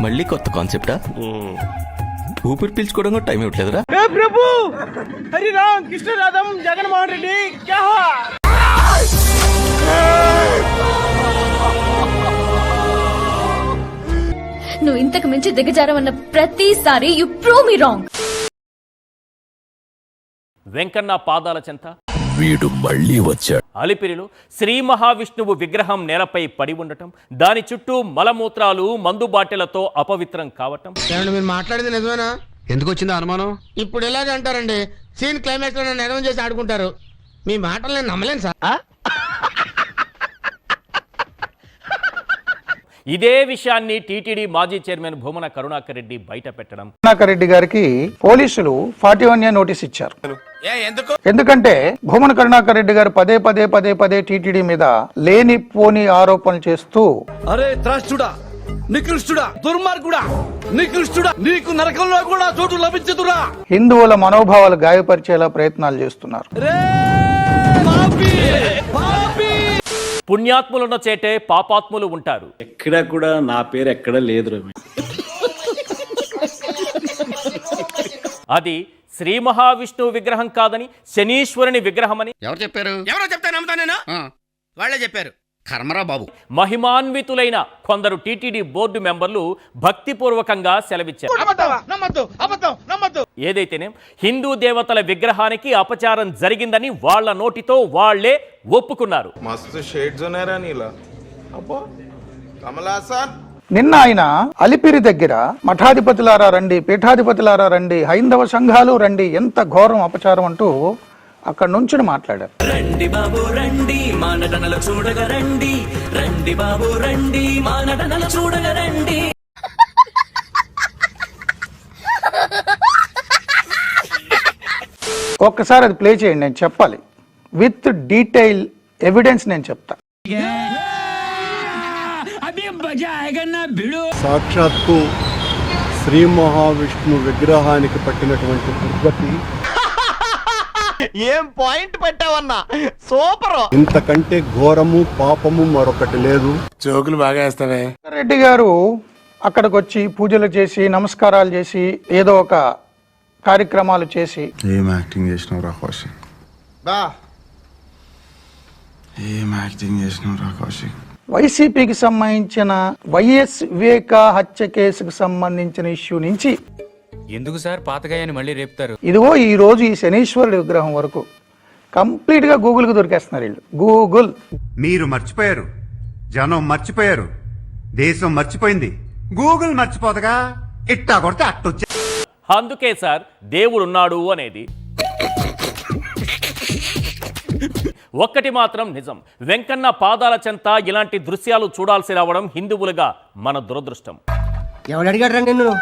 మళ్ళీ కొత్త కాన్సెప్టా? ఊపిరి పీల్చుకోవడం కూడా టైం ఇవ్వట్లేదురా. ప్రభు హరి రామ్ కృష్ణ రాధం జగన్మోహన్ రెడ్డి క్యా హువా? నువ్వు ఇంతకు మించి దిగజారమన్న ప్రతిసారి you prove me wrong. Venkanna పాదాల చెంత వీడు మళ్ళీ వచ్చాడు. అలిపిరిలో శ్రీ మహావిష్ణువు విగ్రహం నేలపై పడి ఉండటం, దాని చుట్టూ మలమూత్రాలు మందు బాటెలతో అపవిత్రం కావటం. మీరు మాట్లాడేది నిజమేనా? ఎందుకు వచ్చిందో అనుమానం? ఇప్పుడు ఎలాగ అంటారండి, సీన్ క్లైమాక్స్ లో నన్ను ఎడవం చేసి ఆడుకుంటారు. మీ మాటలు నేను నమ్మలేను సార్. ఇదే విషయాన్ని టీటీడీ మాజీ చైర్మన్ భూమన కరుణాకర్ రెడ్డి బయట పెట్టడం. కరుణాకర్ రెడ్డి గారికి పోలీసులు 41A నోటీస్ ఇచ్చారు. ఎందుకంటే భూమన కరుణాకర్ రెడ్డి గారు పదే పదే టీటీడీ మీద లేని పోని ఆరోపణలు చేస్తూ, అరే త్రాష్టుడా, నికృష్టుడా, దుర్మార్గుడా, నికృష్టుడా, నీకు నరకంలో కూడా చోటు లభించదురా, హిందువుల మనోభావాలు గాయపరిచేలా ప్రయత్నాలు చేస్తున్నారు. పుణ్యాత్ములున్న చేటే పాపాత్ములు ఉంటారు. ఎక్కడ కూడా నా పేరు ఎక్కడ లేదు. అది శ్రీ మహావిష్ణువు విగ్రహం కాదని శనీశ్వరుని విగ్రహమని ఎవరు చెప్పారు? ఎవరో చెప్తే నమ్ముతా నేను? వాళ్ళే చెప్పారు. కర్మరా బాబు. మహిమాన్వితులైన కొందరు టీటీడీ బోర్డు మెంబర్లు భక్తిపూర్వకంగా సెలవిచ్చారు. ఏదైతేనే హిందూ దేవతల విగ్రహానికి అపచారం జరిగిందని వాళ్ల నోటితో వాళ్లే ఒప్పుకున్నారు. నిన్న ఆయన అలిపిరి దగ్గర మఠాధిపతులారా రండి, పీఠాధిపతులారా రండి, హైందవ సంఘాలు రండి, ఎంత ఘోరం అపచారం అంటూ అక్కడ నుంచి మాట్లాడారు. రండి బాబు రండి, మా నటనలు చూడగా రండి, రండి బాబు రండి, మా నటనలు చూడగా రండి. ఒక్కసారి అది ప్లే చేయండి, నేను చెప్పాలి విత్ డీటెయిల్ ఎవిడెన్స్ నేను చెప్తా. సాక్షాత్తు శ్రీ మహావిష్ణు విగ్రహానికి పట్టినటువంటి దుర్గతి. ఏం పాయింట్ పెట్టావన్నా, సూపర్. ఇంతకంటే ఘోరము పాపము మరొకటి లేదు. జోకులు బాగా వేస్తావే. రెడ్డి గారు అక్కడికి వచ్చి పూజలు చేసి నమస్కారాలు చేసి ఏదో ఒక కార్యక్రమాలు చేసి, ఏం యాక్టింగ్ చేసినావు రా కౌశిక్, ఏం యాక్టింగ్ చేసినావు రా కౌశిక్. వైసీపీకి సంబంధించిన వైఎస్ వివేక హత్య కేసుకు సంబంధించిన ఇష్యూ నుంచి ఎందుకు సార్ పాతగాయని మళ్ళీ రేపుతారు? ఇదిగో ఈ రోజు ఈ శనీశ్వరుడి విగ్రహం వరకు కంప్లీట్ గా గూగుల్ కి దొరికేస్తున్నారు వీళ్ళు. గూగుల్. మీరు మర్చిపోయారు, జనం మర్చిపోయారు, దేశం మర్చిపోయింది, గూగుల్ మర్చిపోతగా ఇట్టా కొడితే అట్టొచ్చే. అందుకే సార్ దేవుడున్నాడు అనేది. ఒక్కటి మాత్రం నిజం, వెంకన్న పాదాల చెంత ఇలాంటి దృశ్యాలు చూడాల్సి రావడం హిందువులుగా మన దురదృష్టం. ఎవడడిగాడ్రా నిన్ను?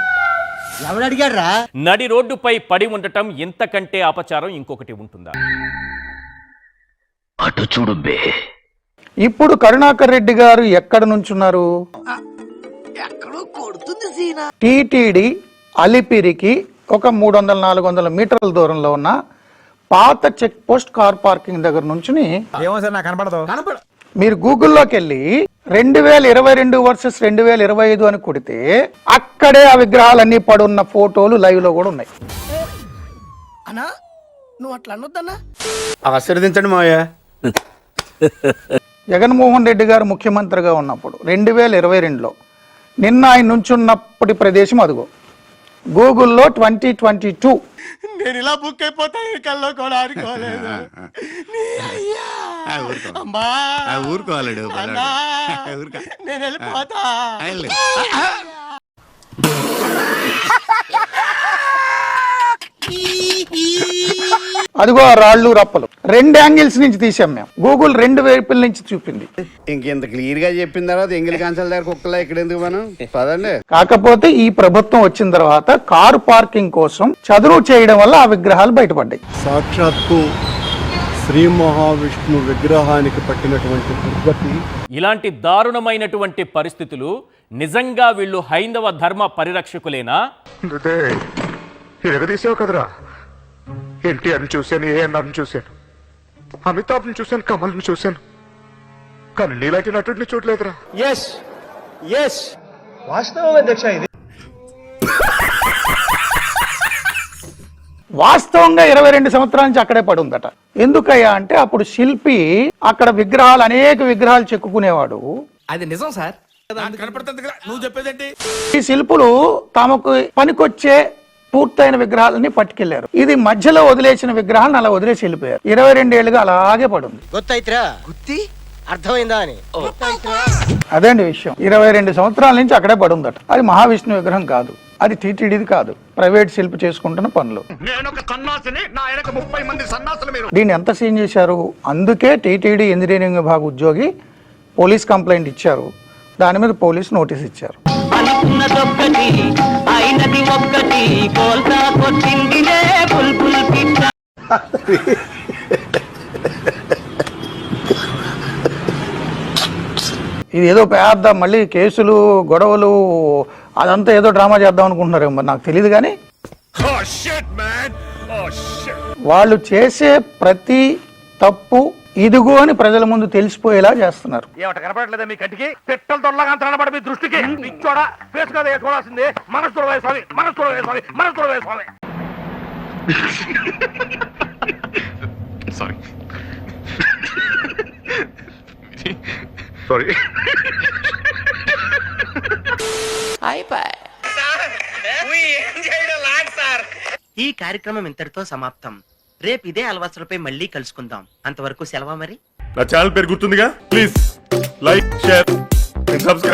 ఎవడడిగాడ్రా? నడి రోడ్డుపై పడి ఉండటం ఇంతకంటే అపచారం ఇంకొకటి ఉంటుందా? అటు చూడు బే. ఇప్పుడు కరుణాకర్ రెడ్డి గారు ఎక్కడ నుంచున్నారు? టీటీడీ అలిపిరికి ఒక 300-400 మీటర్ల దూరంలో ఉన్న పాత చెక్ పోస్ట్ కార్ పార్కింగ్ దగ్గర నుంచి మీరు గూగుల్లోకి వెళ్ళి 2022 వర్సెస్ 2025 అని కొడితే అక్కడే ఆ విగ్రహాలన్నీ పడున్న ఫోటోలు లైవ్ లో కూడా ఉన్నాయి. అన్నా నువ్వు అట్లా అనొద్దన్నా. ఆశీర్వదించండి మావయ్య. జగన్మోహన్ రెడ్డి గారు ముఖ్యమంత్రిగా ఉన్నప్పుడు 2022లో నిన్న ఆయన నుంచున్నప్పటి ప్రదేశం అదిగో గూగుల్లో 2022. నేను ఇలా బుక్ అయిపోతా కల్లో కూడా ఆడుకోలేదు. ఊరుకోవాలడు నేను వెళ్ళిపోతా. అదిగో ఆ రాళ్ళు రప్పలు 2 యాంగిల్స్ నుంచి తీసాం మేము. గూగుల్ 2 వైపుల నుంచి చూపింది. ఇంకెంత క్లియర్ గా చెప్పిన తర్వాత ఎంగిల్ కాన్సల్ దగ్గర కుక్కలా ఇక్కడ ఎందుకు మనం పదండి. కాకపోతే ఈ ప్రభుత్వం వచ్చిన తర్వాత కారు పార్కింగ్ కోసం చదువు చేయడం వల్ల ఆ విగ్రహాలు బయటపడ్డాయి. సాక్షాత్తు శ్రీ మహావిష్ణు విగ్రహానికి పట్టినటువంటి దుర్గతి. ఇలాంటి దారుణమైనటువంటి పరిస్థితులు నిజంగా వీళ్ళు హైందవ ధర్మ పరిరక్షకులేనా? ఎరగదీసావు కదరా. ఎన్టీఆర్ని చూశాను, ఏఎన్ఆర్ని చూశాను, అమితాబ్ని చూశాను, కమల్ని చూశాను. కానీ నీలాంటి నటుడిని చూడలేదురా. వాస్తవంగా 22 సంవత్సరాల నుంచి అక్కడే పడి ఉందట. ఎందుకయ్యా అంటే అప్పుడు శిల్పి అక్కడ విగ్రహాలు, అనేక విగ్రహాలు చెక్కుకునేవాడు. అది నిజం సార్, కనపడుతుంది కదా, నువ్వు చెప్పేదేంటి? ఈ శిల్పులు తమకు పనికొచ్చే పూర్తయిన విగ్రహాలని పట్టుకెళ్లారు. ఇది మధ్యలో వదిలేసిన విగ్రహాలను అలా వదిలేసి వెళ్ళిపోయారు. 22 ఏళ్ళుగా అలాగే పడుంది. అర్థమైందా అని అదేంటి విషయం. 22 సంవత్సరాల నుంచి అక్కడే పడుందట. అది మహావిష్ణు విగ్రహం కాదు, అది టీటీడీది కాదు, ప్రైవేట్ శిల్పి చేసుకుంటున్న పనులు. దీన్ని ఎంత సీన్ చేశారు? అందుకే టీటీడీ ఇంజనీరింగ్ విభాగ ఉద్యోగి పోలీస్ కంప్లైంట్ ఇచ్చారు. దాని మీద పోలీస్ నోటీస్ ఇచ్చారు. అనుకున్నదొక్కటి అయినది ఒక్కటి కోల్తా కొట్టిందిలే బుల్బుల్ పిట్ట. ఇది ఏదో పెద్ద మళ్ళీ కేసులు, గొడవలు, అదంతా ఏదో డ్రామా చేద్దాం అనుకుంటున్నారు. మరి నాకు తెలియదు కానీ వాళ్ళు చేసే ప్రతి తప్పు ఇదిగో అని ప్రజల ముందు తెలిసిపోయేలా చేస్తున్నారు. కనపడలేదా మీ కంటికి? పెట్టల దొరలాగా మీ దృష్టికి పిచ్చోడా ఫేస్ కదా చూడాల్సిందే. మనసు స్వామి, మనసు స్వామి, మనసు స్వామి. Sorry sorry. ఈ కార్యక్రమం ఇంతటితో సమాప్తం. రేపు ఇదే అలవాసులపై మళ్ళీ కలుసుకుందాం. అంతవరకు సెలవా మరి. నా ఛానల్ పేరు గుర్తుందిగా? Please like, share, subscribe.